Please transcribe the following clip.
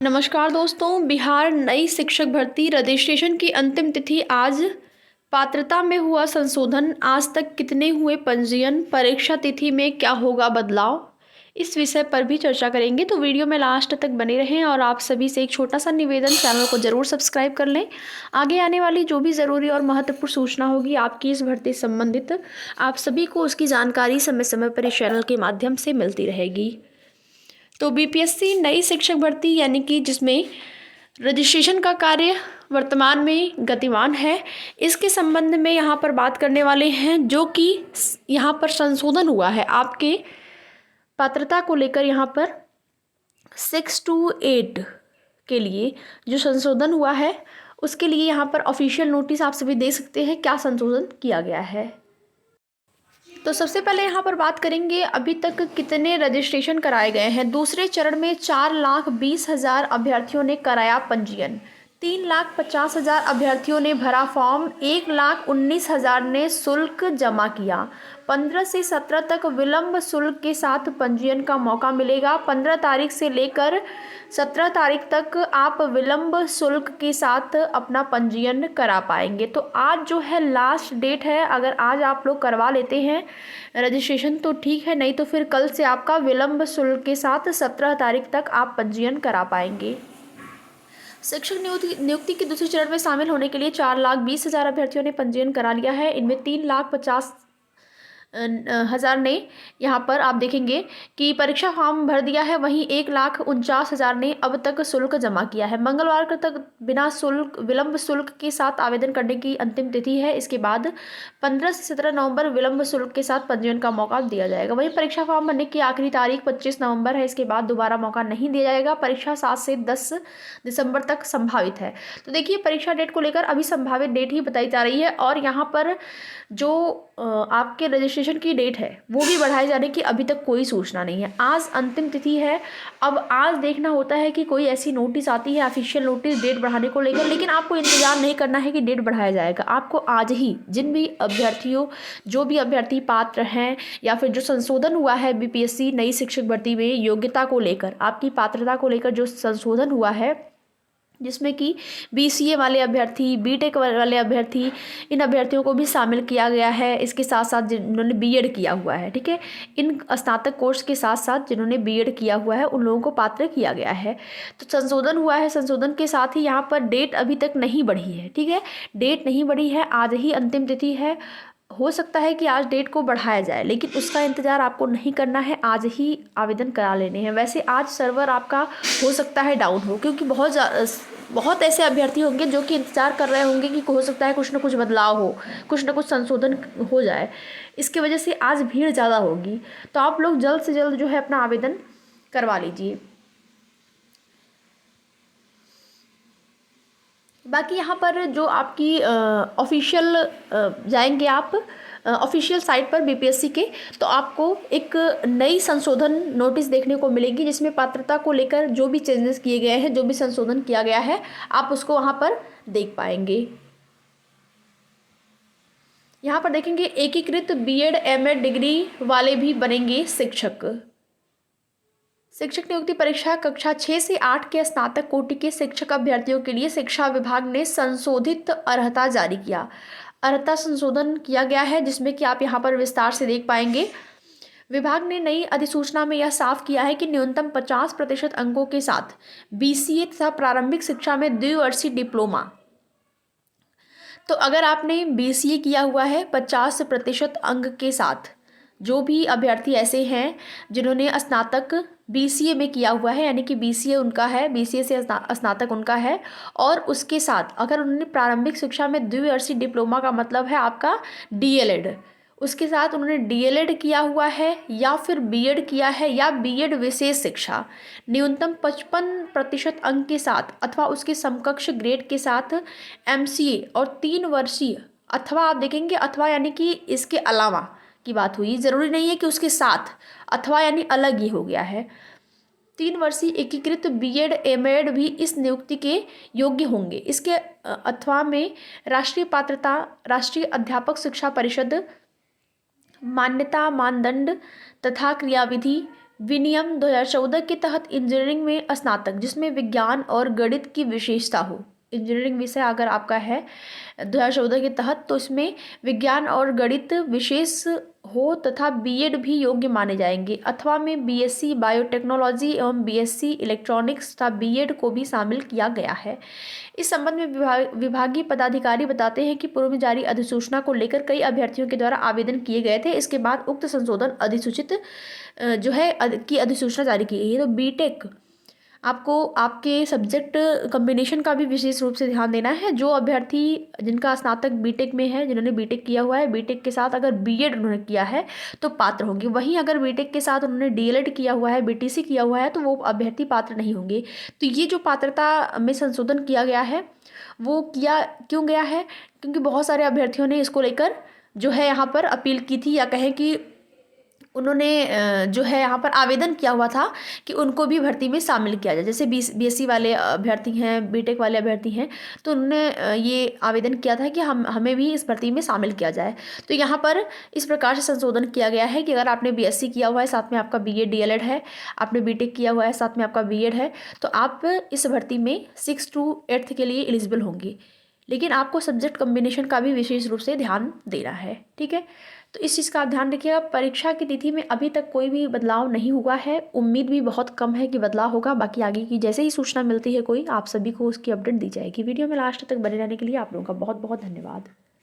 नमस्कार दोस्तों, बिहार नई शिक्षक भर्ती रजिस्ट्रेशन की अंतिम तिथि आज। पात्रता में हुआ संशोधन, आज तक कितने हुए पंजीयन, परीक्षा तिथि में क्या होगा बदलाव, इस विषय पर भी चर्चा करेंगे। तो वीडियो में लास्ट तक बने रहें और आप सभी से एक छोटा सा निवेदन, चैनल को जरूर सब्सक्राइब कर लें। आगे आने वाली जो भी ज़रूरी और महत्वपूर्ण सूचना होगी आपकी इस भर्ती से संबंधित, आप सभी को उसकी जानकारी समय समय पर इस चैनल के माध्यम से मिलती रहेगी। तो बीपीएससी नई शिक्षक भर्ती यानी कि जिसमें रजिस्ट्रेशन का कार्य वर्तमान में गतिमान है, इसके संबंध में यहाँ पर बात करने वाले हैं। जो कि यहाँ पर संशोधन हुआ है आपके पात्रता को लेकर, यहाँ पर 6 to 8 के लिए जो संशोधन हुआ है उसके लिए यहाँ पर ऑफिशियल नोटिस आप सभी देख सकते हैं क्या संशोधन किया गया है। तो सबसे पहले यहाँ पर बात करेंगे अभी तक कितने रजिस्ट्रेशन कराए गए हैं। दूसरे चरण में 4,20,000 अभ्यर्थियों ने कराया पंजीयन, 3,50,000 अभ्यर्थियों ने भरा फॉर्म, 1,19,000 ने शुल्क जमा किया। 15 से 17 तक विलंब शुल्क के साथ पंजीयन का मौका मिलेगा। 15 तारीख से लेकर 17 तारीख तक आप विलंब शुल्क के साथ अपना पंजीयन करा पाएंगे। तो आज जो है लास्ट डेट है, अगर आज आप लोग करवा लेते हैं रजिस्ट्रेशन तो ठीक है, नहीं तो फिर कल से आपका विलंब शुल्क के साथ 17 तारीख तक आप पंजीयन करा पाएंगे। शिक्षक नियुक्ति के दूसरे चरण में शामिल होने के लिए 4,20,000 अभ्यर्थियों ने पंजीयन करा लिया है। इनमें 3,50,000 ने यहाँ पर आप देखेंगे कि परीक्षा फॉर्म भर दिया है, वहीं 1,49,000 ने अब तक शुल्क जमा किया है। मंगलवार तक बिना शुल्क विलंब शुल्क के साथ आवेदन करने की अंतिम तिथि है। इसके बाद 15 से 17 नवंबर विलंब शुल्क के साथ पंजीयन का मौका दिया जाएगा। वहीं परीक्षा फॉर्म भरने की आखिरी तारीख 25 नवंबर है। इसके बाद दोबारा मौका नहीं दिया जाएगा। परीक्षा 7 से 10 दिसंबर तक संभावित है। तो देखिए, परीक्षा डेट को लेकर अभी संभावित डेट ही बताई जा रही है और यहाँ पर जो आपके रजिस्ट्रेशन की डेट है वो भी बढ़ाए जाने की अभी तक कोई सूचना नहीं है। आज अंतिम तिथि है। अब आज देखना होता है कि कोई ऐसी नोटिस आती है, ऑफिशियल नोटिस डेट बढ़ाने को लेकर, लेकिन आपको इंतजार नहीं करना है कि डेट बढ़ाया जाएगा। आपको आज ही जिन भी अभ्यर्थियों, जो भी अभ्यर्थी पात्र हैं या फिर जो संशोधन हुआ है बीपीएससी नई शिक्षक भर्ती में योग्यता को लेकर, आपकी पात्रता को लेकर जो संशोधन हुआ है, जिसमें कि बीसीए वाले अभ्यर्थी, बीटेक वाले अभ्यर्थी, इन अभ्यर्थियों को भी शामिल किया गया है। इसके साथ साथ जिन्होंने बीएड किया हुआ है, ठीक है, इन स्नातक कोर्स के साथ साथ जिन्होंने बीएड किया हुआ है उन लोगों को पात्र किया गया है। तो संशोधन हुआ है। संशोधन के साथ ही यहाँ पर डेट अभी तक नहीं बढ़ी है, ठीक है, डेट नहीं बढ़ी है, आज ही अंतिम तिथि है। हो सकता है कि आज डेट को बढ़ाया जाए, लेकिन उसका इंतज़ार आपको नहीं करना है, आज ही आवेदन करा लेने हैं। वैसे आज सर्वर आपका हो सकता है डाउन हो, क्योंकि बहुत ऐसे अभ्यर्थी होंगे जो कि इंतज़ार कर रहे होंगे कि हो सकता है कुछ ना कुछ बदलाव हो, कुछ ना कुछ संशोधन हो जाए। इसकी वजह से आज भीड़ ज़्यादा होगी। तो आप लोग जल्द से जल्द जो है अपना आवेदन करवा लीजिए। बाकी यहाँ पर जो आपकी ऑफिशियल जाएंगे आप ऑफिशियल साइट पर बीपीएससी के, तो आपको एक नई संशोधन नोटिस देखने को मिलेगी, जिसमें पात्रता को लेकर जो भी चेंजेस किए गए हैं, जो भी संशोधन किया गया है, आप उसको वहाँ पर देख पाएंगे। यहाँ पर देखेंगे एकीकृत बीएड एमएड डिग्री वाले भी बनेंगे शिक्षक। शिक्षक नियुक्ति परीक्षा कक्षा 6 से 8 के स्नातक कोटि के शिक्षक अभ्यर्थियों के लिए शिक्षा विभाग ने संशोधित अर्हता जारी किया। अर्हता संशोधन किया गया है, जिसमें कि आप यहाँ पर विस्तार से देख पाएंगे। विभाग ने नई अधिसूचना में यह साफ किया है कि न्यूनतम 50% अंकों के साथ बीसीए तथा प्रारंभिक शिक्षा में द्विवर्षीय डिप्लोमा। तो अगर आपने बीसीए किया हुआ है 50% अंक के साथ, जो भी अभ्यर्थी ऐसे हैं जिन्होंने स्नातक बीसीए में किया हुआ है, यानी कि बीसीए उनका है, बीसीए से स्नातक उनका है, और उसके साथ अगर उन्होंने प्रारंभिक शिक्षा में द्विवर्षीय डिप्लोमा का मतलब है आपका डीएलएड, उसके साथ उन्होंने डीएलएड किया हुआ है या फिर बीएड किया है या बीएड विशेष शिक्षा, न्यूनतम 55% अंक के साथ अथवा उसके समकक्ष ग्रेड के साथ एमसीए और 3 वर्षीय, अथवा आप देखेंगे अथवा यानी कि इसके अलावा की बात हुई, ज़रूरी नहीं है कि उसके साथ, अथवा यानी अलग ही हो गया है। 3 वर्षीय एकीकृत बीएड एमएड भी इस नियुक्ति के योग्य होंगे। इसके अथवा में राष्ट्रीय पात्रता, राष्ट्रीय अध्यापक शिक्षा परिषद मान्यता मानदंड तथा क्रियाविधि विनियम 2014 के तहत इंजीनियरिंग में स्नातक जिसमें विज्ञान और गणित की विशेषता हो, इंजीनियरिंग विषय अगर आपका है 2014 के तहत, तो इसमें विज्ञान और गणित विशेष हो तथा बीएड भी योग्य माने जाएंगे, अथवा में बीएससी बायोटेक्नोलॉजी एवं बीएससी इलेक्ट्रॉनिक्स तथा बीएड को भी शामिल किया गया है। इस संबंध में विभागीय पदाधिकारी बताते हैं कि पूर्व में जारी अधिसूचना को लेकर कई अभ्यर्थियों के द्वारा आवेदन किए गए थे। इसके बाद उक्त संशोधन अधिसूचित जो है की अधिसूचना जारी की गई है। तो बीटेक आपको आपके सब्जेक्ट कम्बिनेशन का भी विशेष रूप से ध्यान देना है। जो अभ्यर्थी जिनका स्नातक बीटेक में है, जिन्होंने बीटेक किया हुआ है, बीटेक के साथ अगर बीएड उन्होंने किया है तो पात्र होंगे। वहीं अगर बीटेक के साथ उन्होंने डीएलएड किया हुआ है, बीटीसी किया हुआ है, तो वो अभ्यर्थी पात्र नहीं होंगे। तो ये जो पात्रता में संशोधन किया गया है वो किया क्यों गया है? क्योंकि बहुत सारे अभ्यर्थियों ने इसको लेकर जो है यहाँ पर अपील की थी, या कहें कि उन्होंने जो है यहाँ पर आवेदन किया हुआ था कि उनको भी भर्ती में शामिल किया जाए। जैसे बीएससी वाले अभ्यर्थी हैं, बीटेक वाले अभ्यर्थी हैं, तो उन्होंने ये आवेदन किया था कि हमें भी इस भर्ती में शामिल किया जाए। तो यहाँ पर इस प्रकार से संशोधन किया गया है कि अगर आपने बीएससी किया हुआ है, साथ में आपका बीएड डीएलएड है, आपने बीटेक किया हुआ है, साथ में आपका बीएड है, तो आप इस भर्ती में 6 to 8 के लिए एलिजिबल होंगे। लेकिन आपको सब्जेक्ट कम्बिनेशन का भी विशेष रूप से ध्यान देना है, ठीक है। तो इस चीज़ का आप ध्यान रखिएगा। परीक्षा की तिथि में अभी तक कोई भी बदलाव नहीं हुआ है, उम्मीद भी बहुत कम है कि बदलाव होगा। बाकी आगे की जैसे ही सूचना मिलती है कोई, आप सभी को उसकी अपडेट दी जाएगी। वीडियो में लास्ट तक बने रहने के लिए आप लोगों का बहुत बहुत धन्यवाद।